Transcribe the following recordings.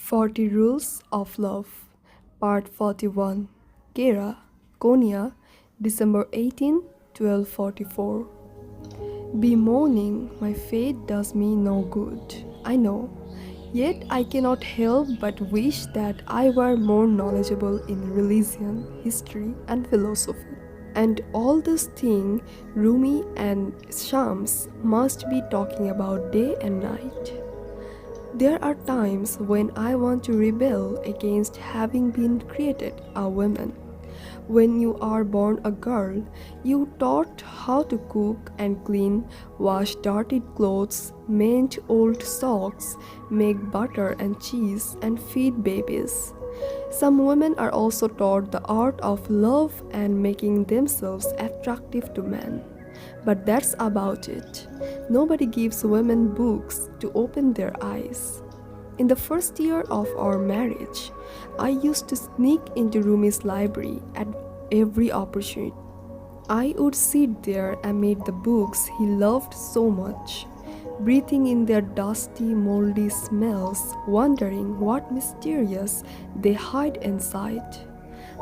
40 Rules of Love, Part 41, Kera, Konya, December 18, 1244. Bemoaning my fate does me no good, I know. Yet I cannot help but wish that I were more knowledgeable in religion, history, and philosophy. And all those things Rumi and Shams must be talking about day and night. There are times when I want to rebel against having been created a woman. When you are born a girl, you taught how to cook and clean, wash dirty clothes, mend old socks, make butter and cheese, and feed babies. Some women are also taught the art of love and making themselves attractive to men. But that's about it. Nobody gives women books to open their eyes. In the first year of our marriage, I used to sneak into Rumi's library at every opportunity. I would sit there amid the books he loved so much, breathing in their dusty, moldy smells, wondering what mysterious they hide inside.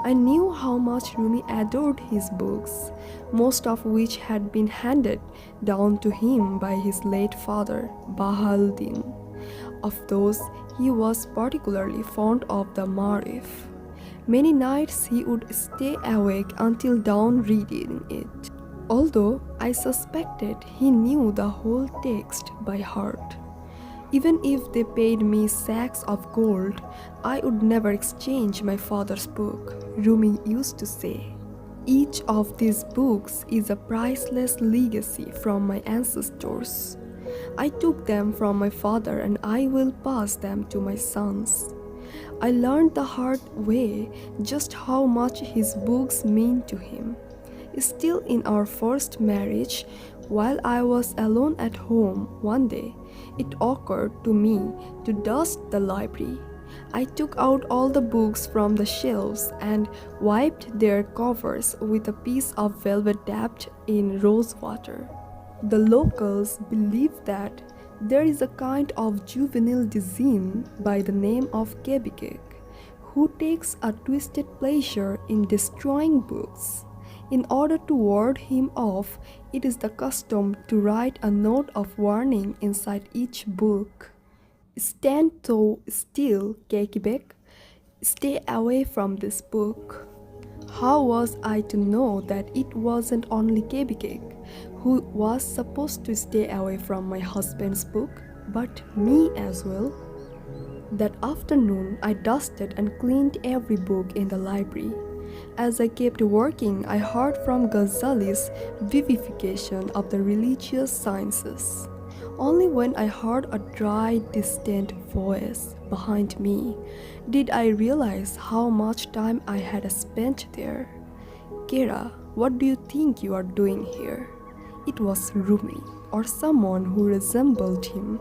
I knew how much Rumi adored his books, most of which had been handed down to him by his late father, Bahauddin. Of those, he was particularly fond of the Marif. Many nights he would stay awake until dawn reading it, although I suspected he knew the whole text by heart. Even if they paid me sacks of gold, I would never exchange my father's book, Rumi used to say. Each of these books is a priceless legacy from my ancestors. I took them from my father and I will pass them to my sons. I learned the hard way just how much his books mean to him. Still in our first marriage, while I was alone at home one day, it occurred to me to dust the library. I took out all the books from the shelves and wiped their covers with a piece of velvet dipped in rose water. The locals believe that there is a kind of juvenile disease by the name of Kebikek, who takes a twisted pleasure in destroying books. In order to ward him off, it is the custom to write a note of warning inside each book. Stand so still, Kekibek. Stay away from this book. How was I to know that it wasn't only Kebikek who was supposed to stay away from my husband's book, but me as well? That afternoon, I dusted and cleaned every book in the library. As I kept working, I heard from Ghazali's vivification of the religious sciences. Only when I heard a dry, distant voice behind me did I realize how much time I had spent there. Kera, what do you think you are doing here? It was Rumi, or someone who resembled him.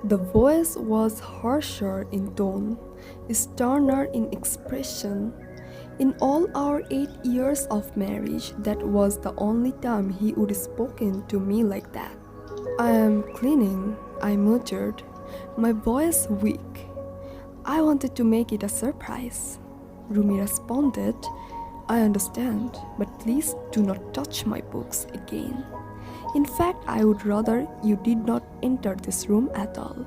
The voice was harsher in tone, sterner in expression. In all our 8 years of marriage, that was the only time he would have spoken to me like that. I am cleaning, I muttered, my voice weak. I wanted to make it a surprise. Rumi responded, I understand, but please do not touch my books again. In fact, I would rather you did not enter this room at all.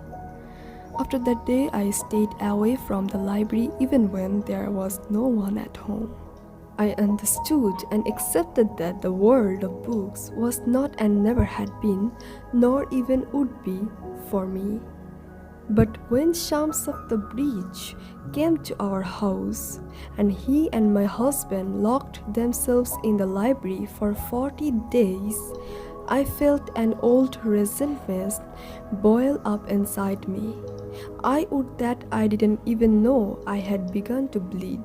After that day, I stayed away from the library even when there was no one at home. I understood and accepted that the world of books was not and never had been, nor even would be, for me. But when Shams of the Bridge came to our house, and he and my husband locked themselves in the library for 40 days, I felt an old resentment boil up inside me. I would that I didn't even know I had begun to bleed.